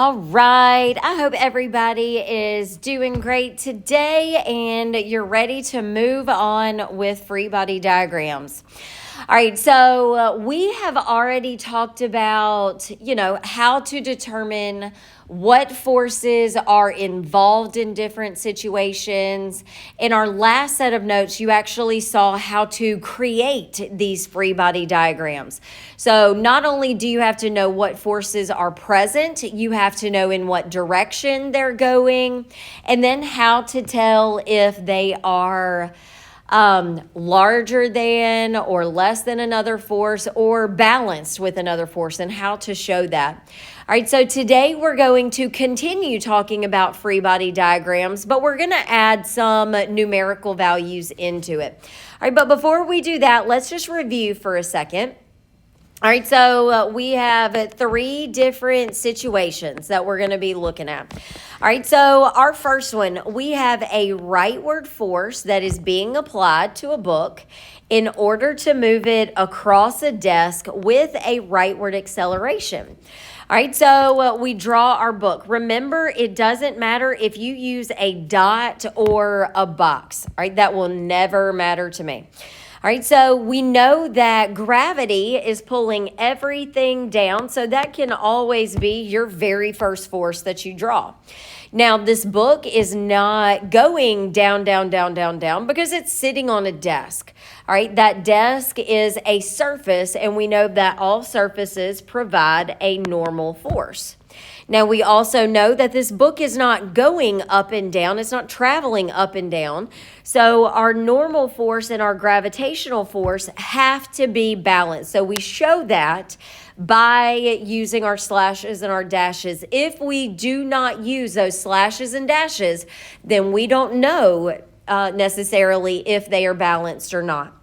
All right. I hope everybody is doing great today and you're ready to move on with free body diagrams. All right, so we have already talked about, how to determine what forces are involved in different situations. In our last set of notes, you actually saw how to create these free body diagrams. So not only do you have to know what forces are present, you have to know in what direction they're going, and then how to tell if they are larger than or less than another force or balanced with another force, and how to show that. All right, so today we're going to continue talking about free body diagrams, but we're going to add some numerical values into it. All right, but before we do that, let's just review for a second. All right, so we have three different situations that we're going to be looking at. All right, so our first one, we have a rightward force that is being applied to a book in order to move it across a desk with a rightward acceleration. All right, so we draw our book. Remember, it doesn't matter if you use a dot or a box. All right, that will never matter to me. All right, so we know that gravity is pulling everything down, so that can always be your very first force that you draw. Now, this book is not going down, down, down, down, down because it's sitting on a desk. All right, that desk is a surface, and we know that all surfaces provide a normal force. Now, we also know that this book is not going up and down. It's not traveling up and down. So our normal force and our gravitational force have to be balanced. So we show that by using our slashes and our dashes. If we do not use those slashes and dashes, then we don't know necessarily if they are balanced or not.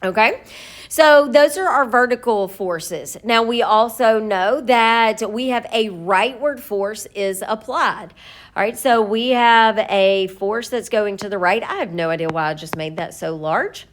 Okay? So those are our vertical forces. Now we also know that we have a rightward force is applied. All right, so we have a force that's going to the right. I have no idea why I just made that so large.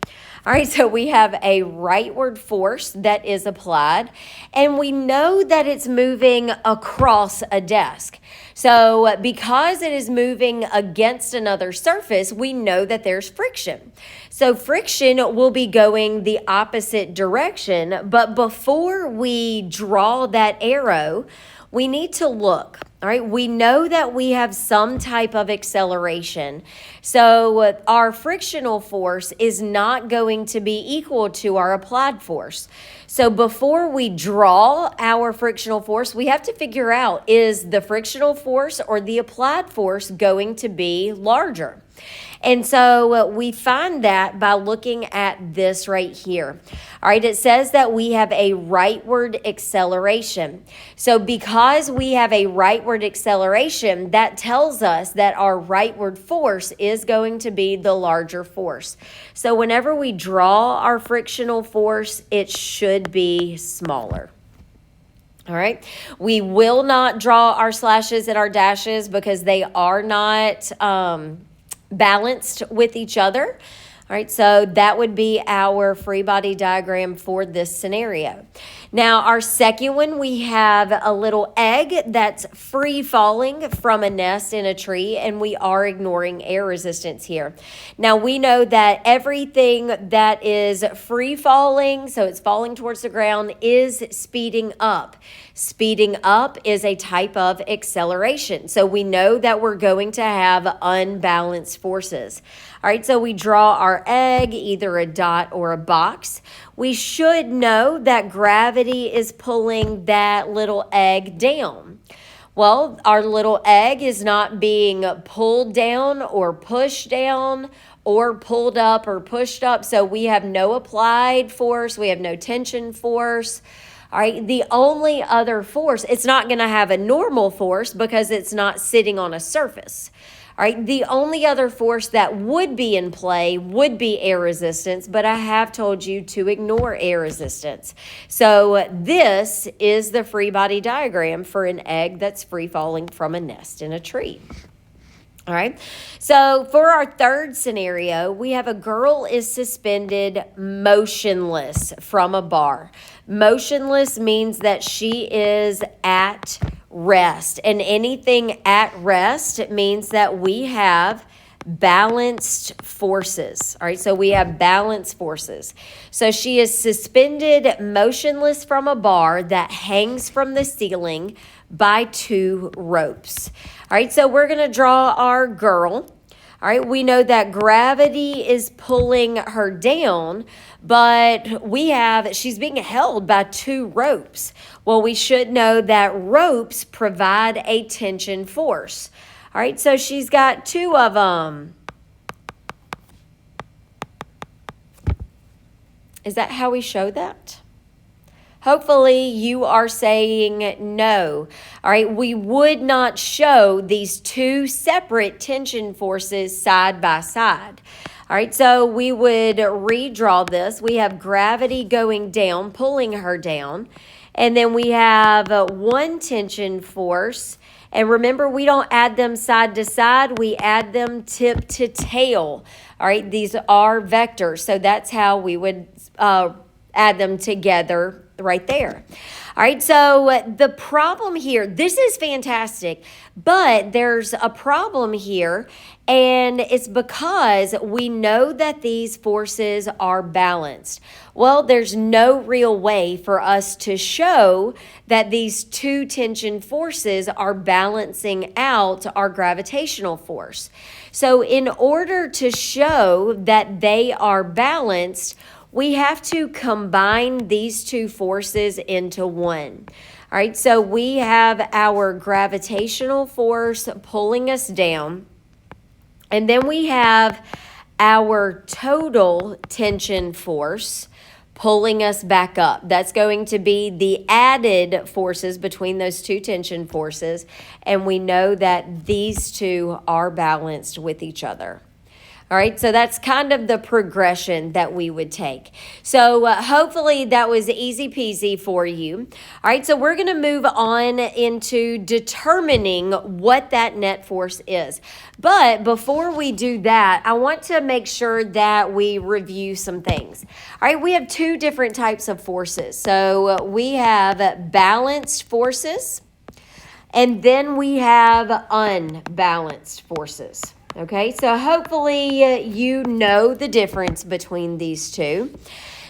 All right, so we have a rightward force that is applied, and we know that it's moving across a desk. So because it is moving against another surface, we know that there's friction. So friction will be going the opposite direction, but before we draw that arrow, we need to look. All right, we know that we have some type of acceleration. So our frictional force is not going to be equal to our applied force. So before we draw our frictional force, we have to figure out, is the frictional force or the applied force going to be larger? And so we find that by looking at this right here. All right, it says that we have a rightward acceleration. So because we have a rightward acceleration, that tells us that our rightward force is going to be the larger force. So whenever we draw our frictional force, it should be smaller. All right, we will not draw our slashes and our dashes because they are not balanced with each other. All right, so that would be our free body diagram for this scenario. Now, our second one, we have a little egg that's free falling from a nest in a tree, and we are ignoring air resistance here. Now, we know that everything that is free falling, so it's falling towards the ground, is speeding up. Speeding up is a type of acceleration. So we know that we're going to have unbalanced forces. All right, so we draw our egg, either a dot or a box. We should know that gravity is pulling that little egg down. Well, our little egg is not being pulled down or pushed down or pulled up or pushed up. So we have no applied force. We have no tension force. All right, the only other force, it's not going to have a normal force because it's not sitting on a surface. All right, the only other force that would be in play would be air resistance, but I have told you to ignore air resistance. So this is the free body diagram for an egg that's free falling from a nest in a tree. All right, so for our third scenario, we have a girl is suspended motionless from a bar. Motionless means that she is at rest. And anything at rest means that we have balanced forces. All right, so we have balanced forces. So she is suspended motionless from a bar that hangs from the ceiling by 2 ropes. All right, so we're going to draw our girl. All right, we know that gravity is pulling her down, but she's being held by 2 ropes. Well, we should know that ropes provide a tension force. All right, so she's got 2 of them. Is that how we show that? Hopefully you are saying no. All right, we would not show these 2 separate tension forces side by side. All right, so we would redraw this. We have gravity going down, pulling her down. And then we have 1 tension force. And remember, we don't add them side to side. We add them tip to tail. All right, these are vectors. So that's how we would add them together right there. All right, so the problem here, this is fantastic, but there's a problem here, and it's because we know that these forces are balanced. Well, there's no real way for us to show that these 2 tension forces are balancing out our gravitational force. So in order to show that they are balanced, we have to combine these 2 forces into one. All right, so we have our gravitational force pulling us down, and then we have our total tension force pulling us back up. That's going to be the added forces between those 2 tension forces, and we know that these 2 are balanced with each other. All right, so that's kind of the progression that we would take. So hopefully that was easy peasy for you. All right, so we're going to move on into determining what that net force is. But before we do that, I want to make sure that we review some things. All right, we have 2 different types of forces. So we have balanced forces, and then we have unbalanced forces. Okay, so hopefully you know the difference between these 2.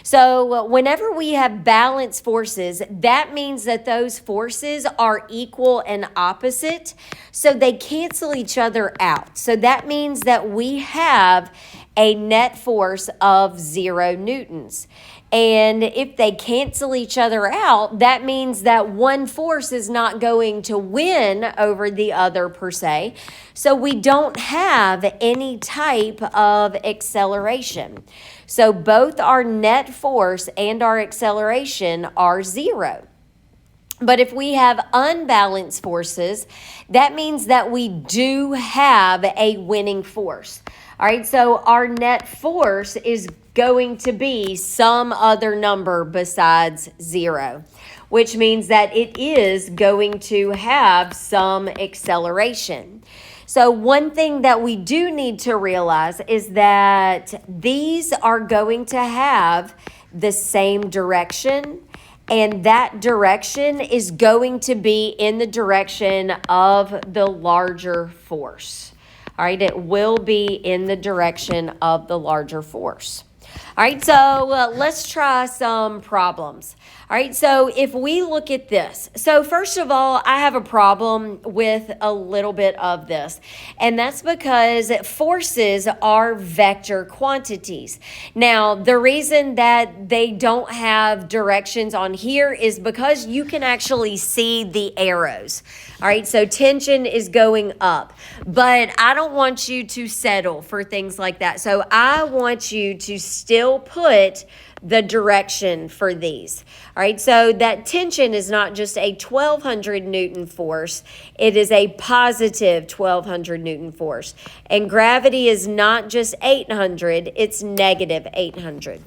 So whenever we have balanced forces, that means that those forces are equal and opposite, so they cancel each other out. So that means that we have a net force of 0 newtons. And if they cancel each other out, that means that one force is not going to win over the other per se. So we don't have any type of acceleration. So both our net force and our acceleration are 0. But if we have unbalanced forces, that means that we do have a winning force. All right, so our net force is going to be some other number besides 0, which means that it is going to have some acceleration. So one thing that we do need to realize is that these are going to have the same direction, and that direction is going to be in the direction of the larger force. All right, it will be in the direction of the larger force. All right, so let's try some problems. All right, so if we look at this, so first of all, I have a problem with a little bit of this, and that's because forces are vector quantities. Now, the reason that they don't have directions on here is because you can actually see the arrows. All right, so tension is going up, but I don't want you to settle for things like that. So I want you to still put the direction for these. All right, so that tension is not just a 1200 Newton force, it is a positive 1200 Newton force. And gravity is not just 800, it's negative 800.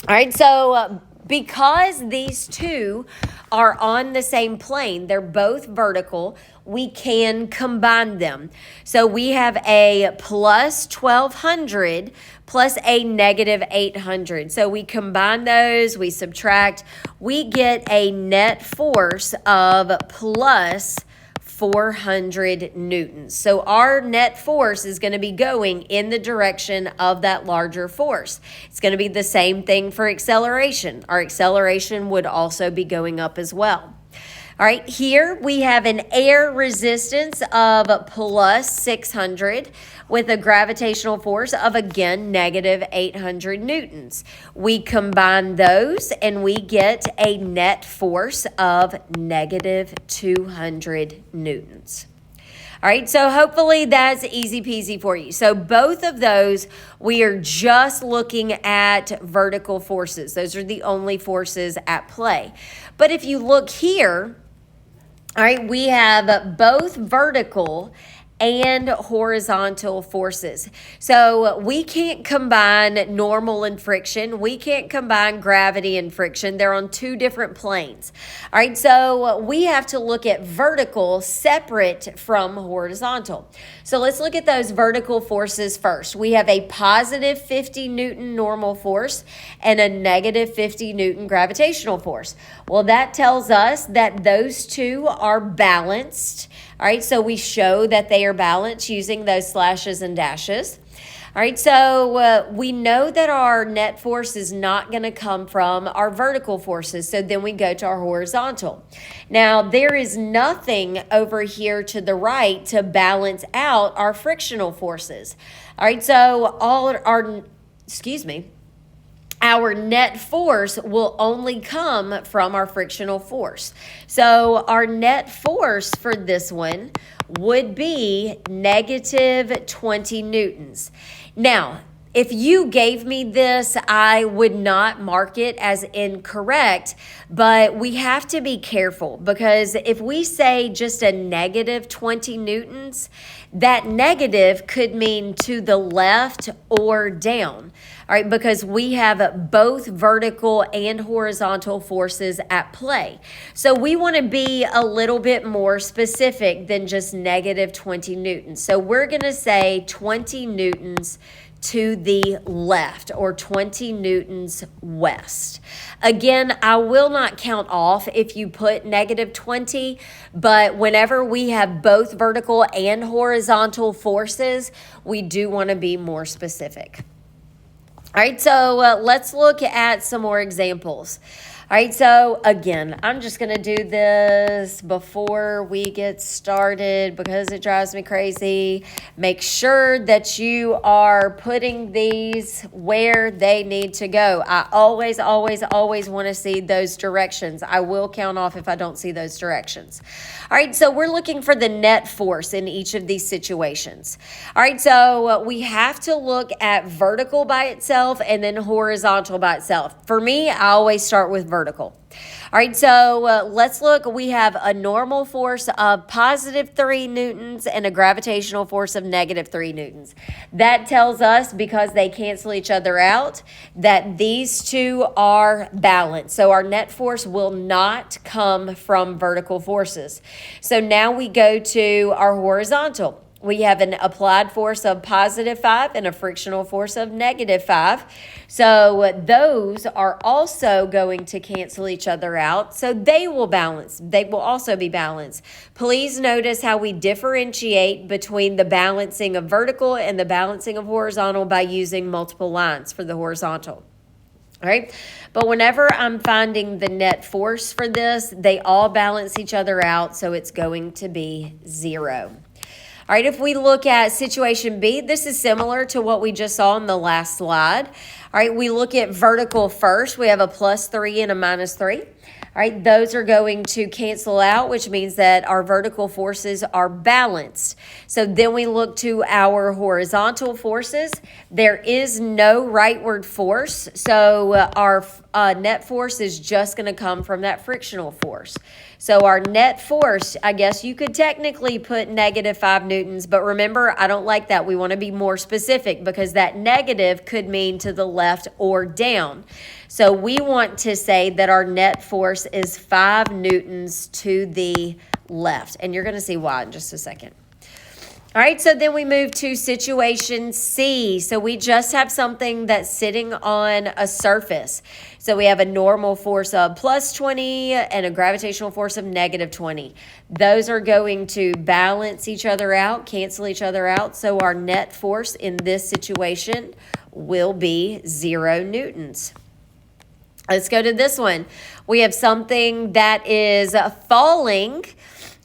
All right, so because these two are on the same plane, they're both vertical, we can combine them. So we have a plus 1200 plus a negative 800. So we combine those, we subtract, we get a net force of plus 400 newtons. So our net force is going to be going in the direction of that larger force. It's going to be the same thing for acceleration. Our acceleration would also be going up as well. All right, here we have an air resistance of plus 600 with a gravitational force of, again, negative 800 newtons. We combine those and we get a net force of negative 200 newtons. All right, so hopefully that's easy peasy for you. So both of those, we are just looking at vertical forces. Those are the only forces at play. But if you look here, all right, we have both vertical and horizontal forces. So we can't combine normal and friction. We can't combine gravity and friction. They're on two different planes. All right, so we have to look at vertical separate from horizontal. So let's look at those vertical forces first. We have a positive 50 Newton normal force and a negative 50 Newton gravitational force. Well, that tells us that those two are balanced. All right, so we show that they are balanced using those slashes and dashes. All right, so we know that our net force is not going to come from our vertical forces, so then we go to our horizontal. Now, there is nothing over here to the right to balance out our frictional forces. All right, so our net force will only come from our frictional force. So our net force for this one would be negative 20 newtons. Now, if you gave me this, I would not mark it as incorrect, but we have to be careful because if we say just a negative 20 newtons, that negative could mean to the left or down. All right, because we have both vertical and horizontal forces at play. So we want to be a little bit more specific than just negative 20 newtons. So we're going to say 20 newtons to the left or 20 newtons west. Again, I will not count off if you put negative 20, but whenever we have both vertical and horizontal forces, we do want to be more specific. All right, so let's look at some more examples. All right, so again, I'm just going to do this before we get started because it drives me crazy. Make sure that you are putting these where they need to go. I always want to see those directions. I will count off if I don't see those directions. All right, so we're looking for the net force in each of these situations. All right, so we have to look at vertical by itself and then horizontal by itself. For me, I always start with vertical. All right, so let's look. We have a normal force of positive 3 newtons and a gravitational force of negative 3 newtons. That tells us, because they cancel each other out, that these two are balanced. So our net force will not come from vertical forces. So now we go to our horizontal. We have an applied force of positive 5 and a frictional force of negative 5. So those are also going to cancel each other out. So they will balance. They will also be balanced. Please notice how we differentiate between the balancing of vertical and the balancing of horizontal by using multiple lines for the horizontal. All right, but whenever I'm finding the net force for this, they all balance each other out, so it's going to be 0. All right, if we look at situation B, this is similar to what we just saw in the last slide. All right, we look at vertical first. We have a plus 3 and a minus 3. All right, those are going to cancel out, which means that our vertical forces are balanced. So then we look to our horizontal forces. There is no rightward force, so net force is just going to come from that frictional force. So our net force, I guess you could technically put negative 5 newtons, but remember, I don't like that. We want to be more specific because that negative could mean to the left or down. So we want to say that our net force is 5 newtons to the left, and you're going to see why in just a second. All right, so then we move to situation C. So we just have something that's sitting on a surface. So we have a normal force of plus 20 and a gravitational force of negative 20. Those are going to balance each other out, cancel each other out. So our net force in this situation will be 0 newtons. Let's go to this one. We have something that is falling.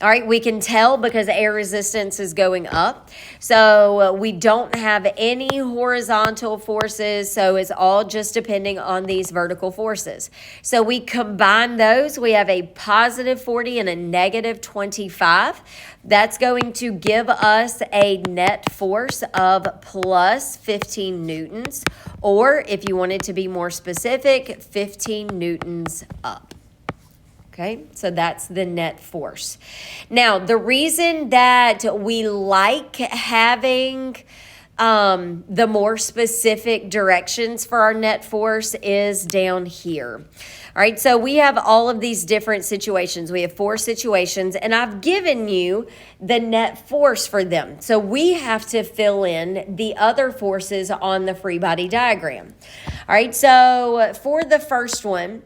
All right, we can tell because air resistance is going up. So we don't have any horizontal forces, so it's all just depending on these vertical forces. So we combine those. We have a positive 40 and a negative 25. That's going to give us a net force of plus 15 newtons, or if you wanted to be more specific, 15 newtons up. Okay, so that's the net force. Now, the reason that we like having the more specific directions for our net force is down here. All right, so we have all of these different situations. We have 4 situations, and I've given you the net force for them. So we have to fill in the other forces on the free body diagram. All right, so for the first one,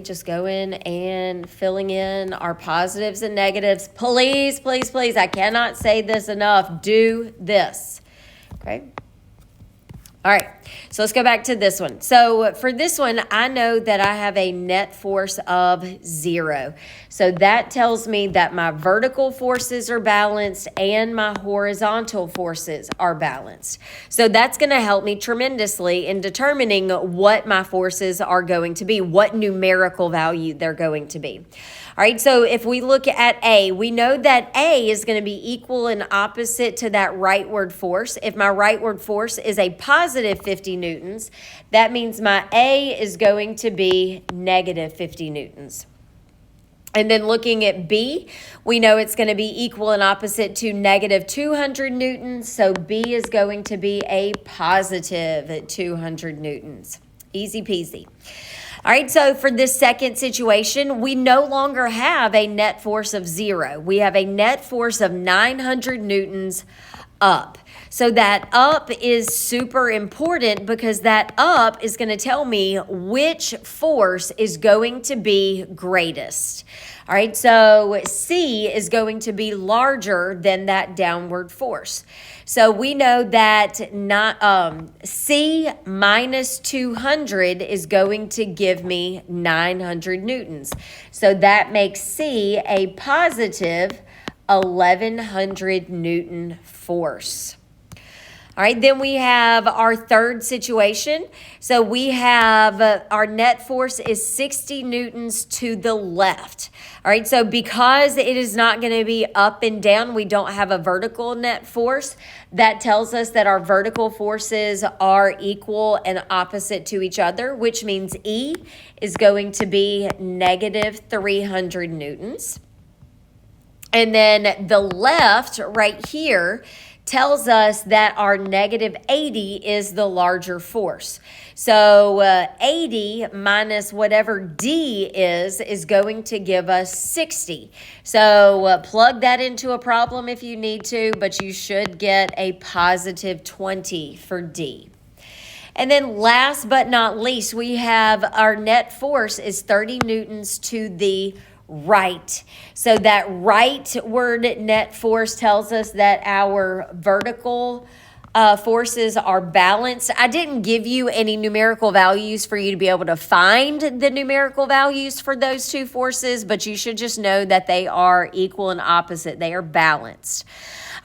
just going and filling in our positives and negatives. Please, please, please, I cannot say this enough. Do this. Okay. All right, so let's go back to this one. So for this one, I know that I have a net force of 0. So that tells me that my vertical forces are balanced and my horizontal forces are balanced. So that's going to help me tremendously in determining what my forces are going to be, what numerical value they're going to be. All right, so if we look at A, we know that A is going to be equal and opposite to that rightward force. If my rightward force is a positive 50 newtons, that means my A is going to be negative 50 newtons. And then looking at B, we know it's going to be equal and opposite to negative 200 newtons. So B is going to be a positive 200 newtons. Easy peasy. All right, so for this second situation, we no longer have a net force of 0. We have a net force of 900 newtons up. So that up is super important because that up is going to tell me which force is going to be greatest. All right, so C is going to be larger than that downward force. So we know that C minus 200 is going to give me 900 newtons. So that makes C a positive 1100 Newton force. All right, then we have our third situation. So we have our net force is 60 newtons to the left. All right, so because it is not going to be up and down, we don't have a vertical net force. That tells us that our vertical forces are equal and opposite to each other, which means E is going to be negative 300 newtons. And then the left right here tells us that our negative 80 is the larger force. So 80 minus whatever D is going to give us 60. So plug that into a problem if you need to, but you should get a positive 20 for D. And then last but not least, we have our net force is 30 newtons to the right. So that rightward net force tells us that our vertical forces are balanced. I didn't give you any numerical values for you to be able to find the numerical values for those two forces, but you should just know that they are equal and opposite. They are balanced.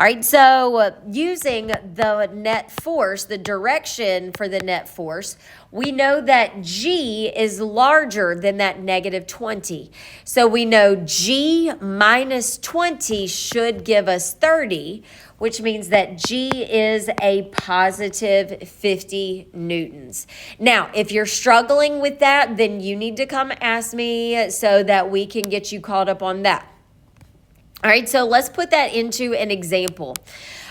All right, so using the net force, the direction for the net force, we know that G is larger than that negative 20. So we know G minus 20 should give us 30, which means that G is a positive 50 newtons. Now, if you're struggling with that, then you need to come ask me so that we can get you caught up on that. All right, so let's put that into an example.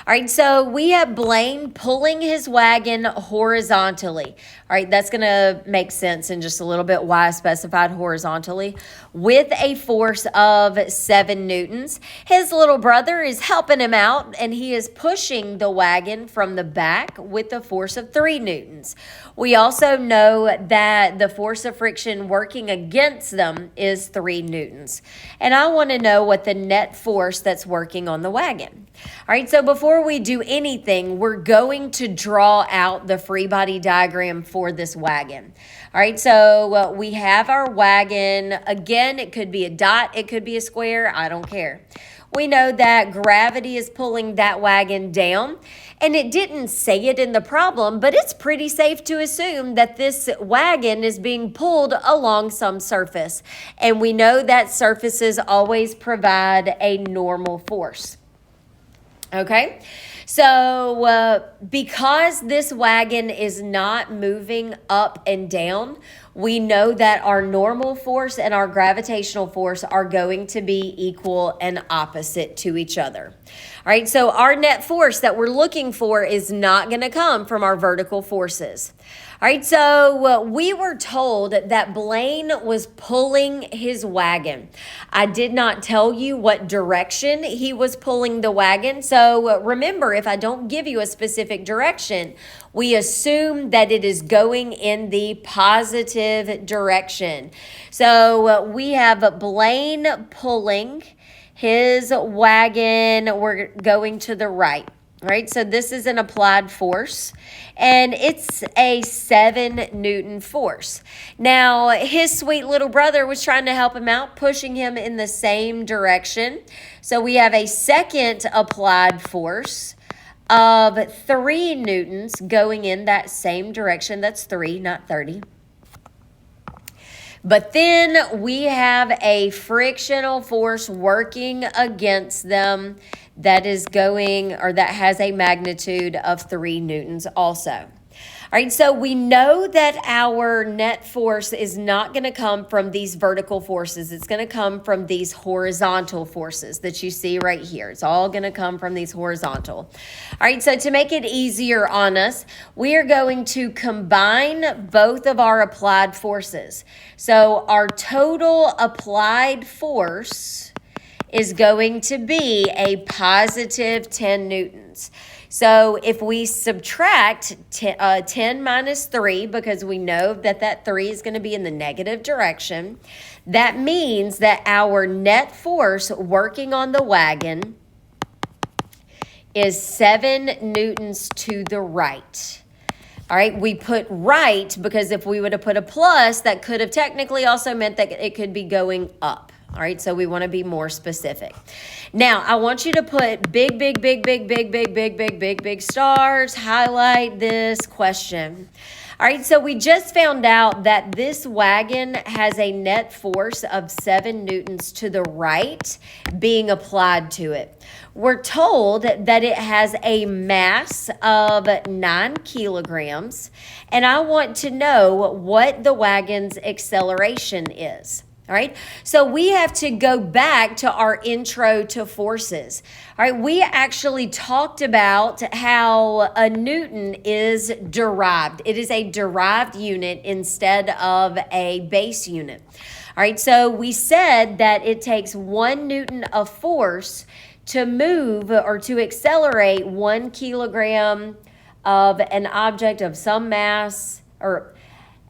All right, so we have Blaine pulling his wagon horizontally. All right, that's going to make sense in just a little bit why I specified horizontally with a force of 7 newtons. His little brother is helping him out, and he is pushing the wagon from the back with a force of 3 newtons. We also know that the force of friction working against them is 3 newtons. And I want to know what the net force that's working on the wagon. All right, so before we do anything, we're going to draw out the free body diagram for this wagon. All right, so we have our wagon. Again, it could be a dot, it could be a square, I don't care. We know that gravity is pulling that wagon down, and it didn't say it in the problem, but it's pretty safe to assume that this wagon is being pulled along some surface. And we know that surfaces always provide a normal force. Okay, so because this wagon is not moving up and down, we know that our normal force and our gravitational force are going to be equal and opposite to each other. All right, so our net force that we're looking for is not going to come from our vertical forces. All right, so we were told that Blaine was pulling his wagon. I did not tell you what direction he was pulling the wagon. So remember, if I don't give you a specific direction, we assume that it is going in the positive direction. So we have Blaine pulling his wagon. We're going to the right. All right, so this is an applied force, and it's a 7 Newton force. Now, his sweet little brother was trying to help him out, pushing him in the same direction. So we have a second applied force of 3 newtons going in that same direction. That's 3, not 30. But then we have a frictional force working against them that is going, or that has a magnitude of 3 newtons also. All right, so we know that our net force is not going to come from these vertical forces. It's going to come from these horizontal forces that you see right here. It's all going to come from these horizontal. All right, so to make it easier on us, we are going to combine both of our applied forces. So our total applied force is going to be a positive 10 newtons. So if we subtract 10 minus 3, because we know that that 3 is going to be in the negative direction, that means that our net force working on the wagon is 7 newtons to the right. All right, we put right because if we would have put a plus, that could have technically also meant that it could be going up. All right, so we want to be more specific. Now, I want you to put big stars, highlight this question. All right, so we just found out that this wagon has a net force of 7 newtons to the right being applied to it. We're told that it has a mass of 9 kilograms, and I want to know what the wagon's acceleration is. All right, so we have to go back to our intro to forces. All right, we actually talked about how a Newton is derived. It is a derived unit instead of a base unit. All right, so we said that it takes 1 Newton of force to move or to accelerate 1 kilogram of an object of some mass, or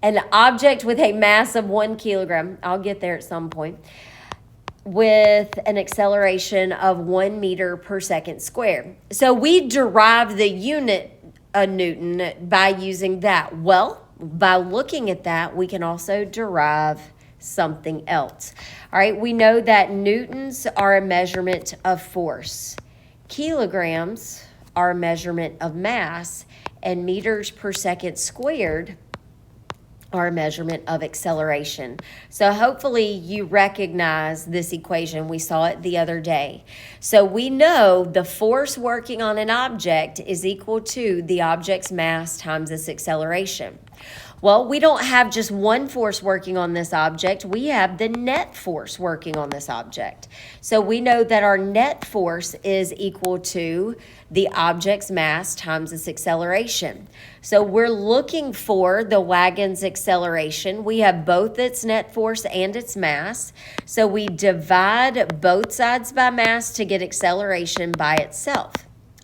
an object with a mass of 1 kilogram, I'll get there at some point, with an acceleration of 1 meter per second squared. So we derive the unit a Newton by using that. Well, by looking at that, we can also derive something else. All right, we know that newtons are a measurement of force. kilograms are a measurement of mass, and meters per second squared are a measurement of acceleration. So hopefully you recognize this equation. We saw it the other day. So we know the force working on an object is equal to the object's mass times its acceleration. Well, we don't have just one force working on this object. We have the net force working on this object. So we know that our net force is equal to the object's mass times its acceleration. So we're looking for the wagon's acceleration. We have both its net force and its mass. So we divide both sides by mass to get acceleration by itself.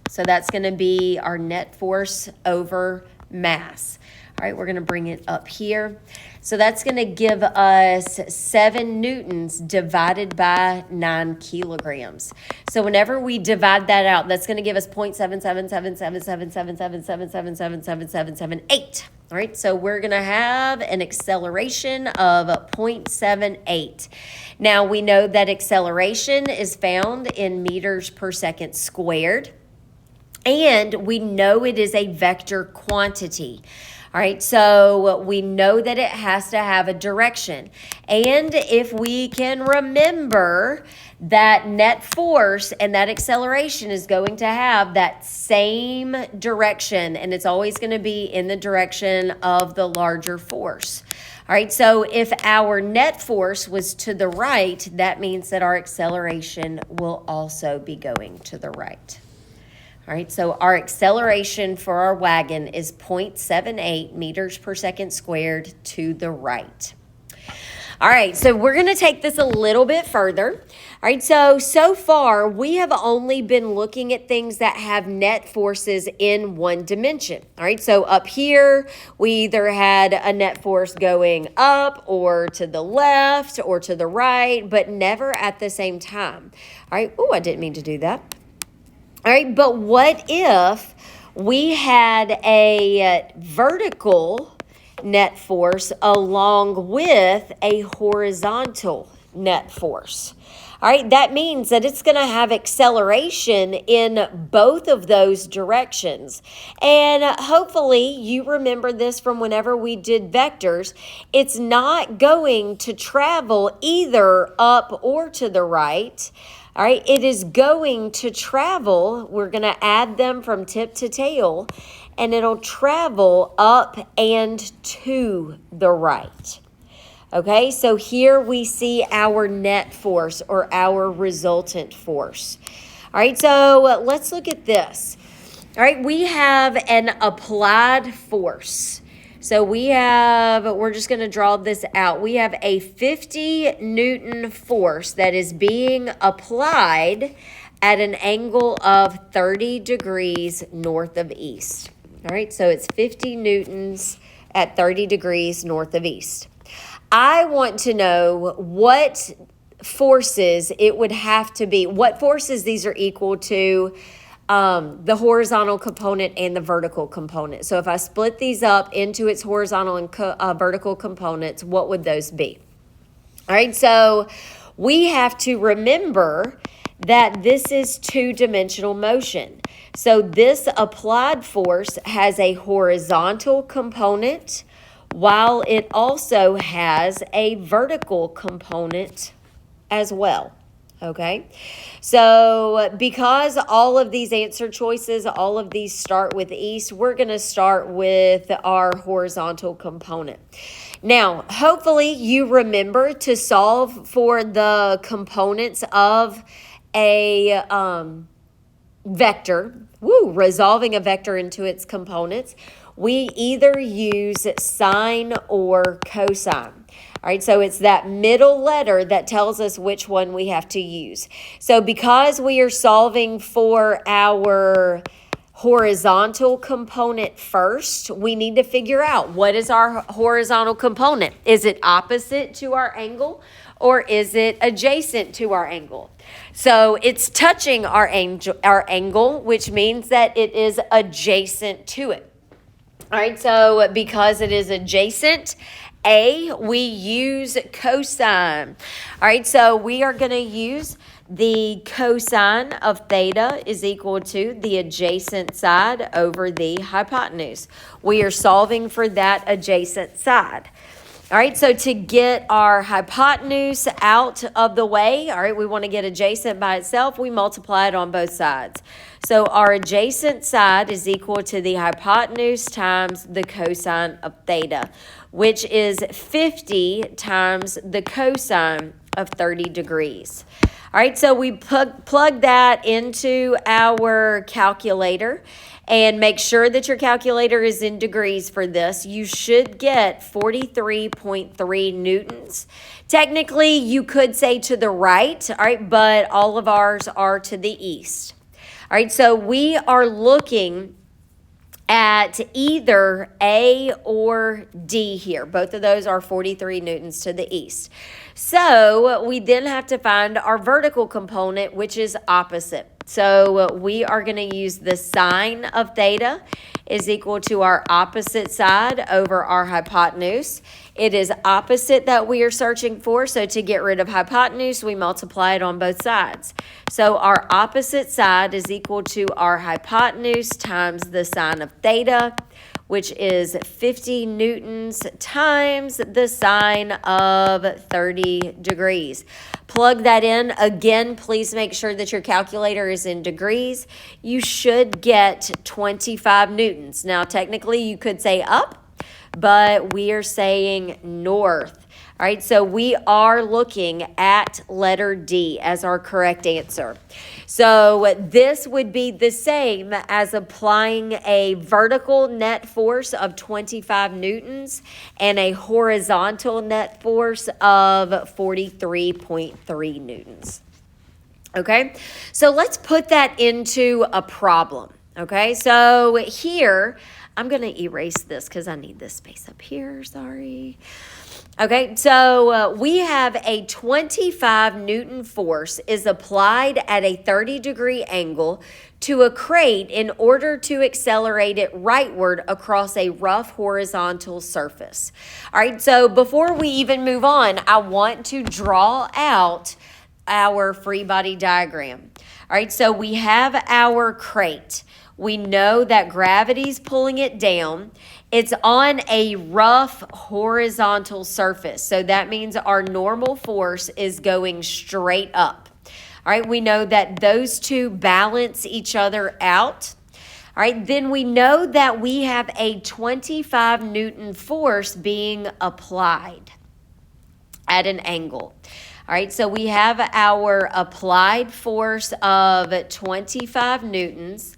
So that's going to be our net force over mass. All right, we're going to bring it up here. So that's going to give us 7 newtons divided by 9 kilograms. So whenever we divide that out, that's going to give us 0.77777777777778. All right, so we're going to have an acceleration of 0.78. Now, we know that acceleration is found in meters per second squared, and we know it is a vector quantity. All right, so we know that it has to have a direction. And if we can remember that net force and that acceleration is going to have that same direction, and it's always going to be in the direction of the larger force. All right, so if our net force was to the right, that means that our acceleration will also be going to the right. All right, so our acceleration for our wagon is 0.78 meters per second squared to the right. All right, so we're going to take this a little bit further. All right, so far we have only been looking at things that have net forces in one dimension. All right, so up here we either had a net force going up or to the left or to the right, but never at the same time. All right, I didn't mean to do that. All right, but what if we had a vertical net force along with a horizontal net force? All right, that means that it's going to have acceleration in both of those directions. And hopefully you remember this from whenever we did vectors. It's not going to travel either up or to the right. All right, it is going to travel. We're going to add them from tip to tail, and it'll travel up and to the right. Okay, so here we see our net force or our resultant force. All right, so let's look at this. All right, we have an applied force. So we're just going to draw this out. We have a 50 Newton force that is being applied at an angle of 30 degrees north of east. All right, so it's 50 Newtons at 30 degrees north of east. I want to know what forces it would have to be, what forces these are equal to the horizontal component and the vertical component. So if I split these up into its horizontal and vertical components, what would those be? All right, so we have to remember that this is two-dimensional motion. So this applied force has a horizontal component while it also has a vertical component as well. Okay, so because all of these answer choices, all of these start with east, we're going to start with our horizontal component. Now, hopefully you remember to solve for the components of a vector, resolving a vector into its components. We either use sine or cosine. All right, so it's that middle letter that tells us which one we have to use. So because we are solving for our horizontal component first, we need to figure out what is our horizontal component. Is it opposite to our angle or is it adjacent to our angle? So it's touching our angle, which means that it is adjacent to it. All right, so because it is adjacent, we use cosine. All right, so we are going to use the cosine of theta is equal to the adjacent side over the hypotenuse. We are solving for that adjacent side. All right, so to get our hypotenuse out of the way, all right, we want to get adjacent by itself, we multiply it on both sides. So our adjacent side is equal to the hypotenuse times the cosine of theta, which is 50 times the cosine of 30 degrees. All right, so we plug that into our calculator and make sure that your calculator is in degrees for this. You should get 43.3 newtons. Technically, you could say to the right, all right, but all of ours are to the east. All right, so we are looking at either A or D here. Both of those are 43 newtons to the east. So we then have to find our vertical component, which is opposite. So we are going to use the sine of theta is equal to our opposite side over our hypotenuse. It is opposite that we are searching for, so to get rid of hypotenuse, we multiply it on both sides. So our opposite side is equal to our hypotenuse times the sine of theta, which is 50 newtons times the sine of 30 degrees. Plug that in. Again, please make sure that your calculator is in degrees. You should get 25 newtons. Now, technically, you could say up, but we are saying north. All right, so we are looking at letter D as our correct answer. So this would be the same as applying a vertical net force of 25 newtons and a horizontal net force of 43.3 newtons. Okay, so let's put that into a problem. Okay, so here, I'm going to erase this because I need this space up here, sorry. Okay, so we have a 25 Newton force is applied at a 30-degree angle to a crate in order to accelerate it rightward across a rough horizontal surface. All right, so before we even move on, I want to draw out our free body diagram. All right, so we have our crate. We know that gravity's pulling it down. It's on a rough horizontal surface. So that means our normal force is going straight up. All right, we know that those two balance each other out. All right, then we know that we have a 25 Newton force being applied at an angle. All right, so we have our applied force of 25 newtons,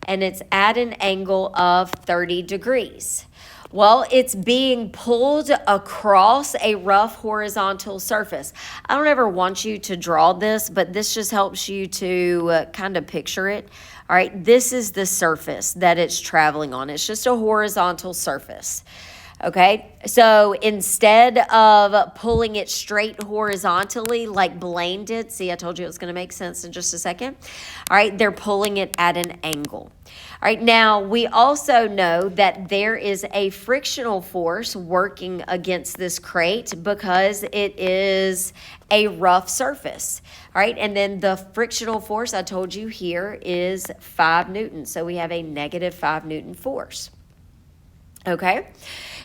and it's at an angle of 30 degrees. Well, it's being pulled across a rough horizontal surface. I don't ever want you to draw this, but this just helps you to kind of picture it. All right, this is the surface that it's traveling on. It's just a horizontal surface. Okay, so instead of pulling it straight horizontally like Blaine did, see, I told you it was going to make sense in just a second. All right, they're pulling it at an angle. All right, now we also know that there is a frictional force working against this crate because it is a rough surface. All right, and then the frictional force I told you here is 5 newtons. So we have a negative 5 Newton force. Okay,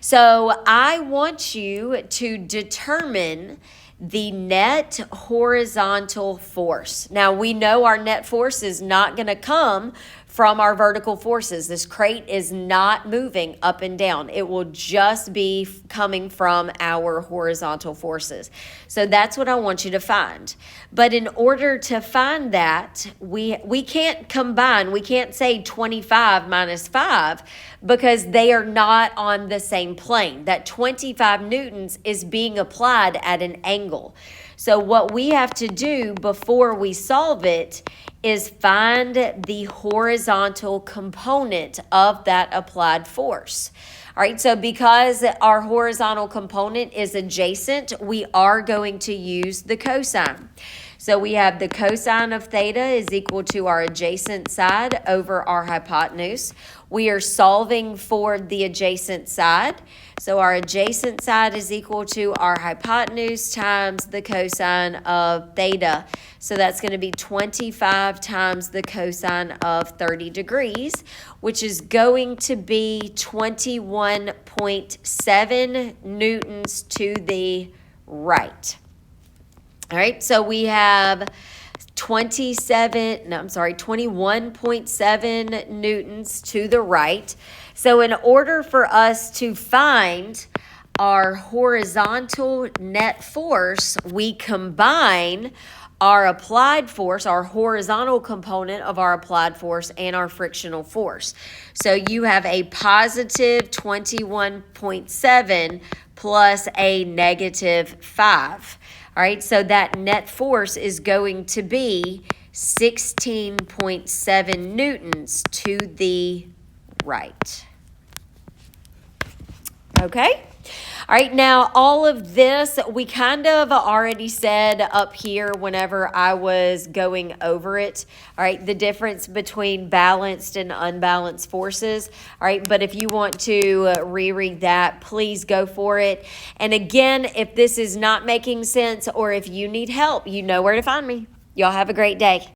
so I want you to determine the net horizontal force. Now, we know our net force is not going to come from our vertical forces. This crate is not moving up and down. It will just be coming from our horizontal forces. So that's what I want you to find. But in order to find that, we can't combine. We can't say 25 minus 5 because they are not on the same plane. That 25 newtons is being applied at an angle. So what we have to do before we solve it is find the horizontal component of that applied force. All right, so because our horizontal component is adjacent, we are going to use the cosine. So we have the cosine of theta is equal to our adjacent side over our hypotenuse. We are solving for the adjacent side. So our adjacent side is equal to our hypotenuse times the cosine of theta. So that's going to be 25 times the cosine of 30 degrees, which is going to be 21.7 newtons to the right. All right, so we have 21.7 newtons to the right. So in order for us to find our horizontal net force, we combine our applied force, our horizontal component of our applied force, and our frictional force. So you have a positive 21.7 plus a negative 5. All right, so that net force is going to be 16.7 newtons to the right. Okay? All right, now all of this we kind of already said up here whenever I was going over it. All right, the difference between balanced and unbalanced forces. All right, but if you want to reread that, please go for it. And again, if this is not making sense or if you need help, you know where to find me. Y'all have a great day.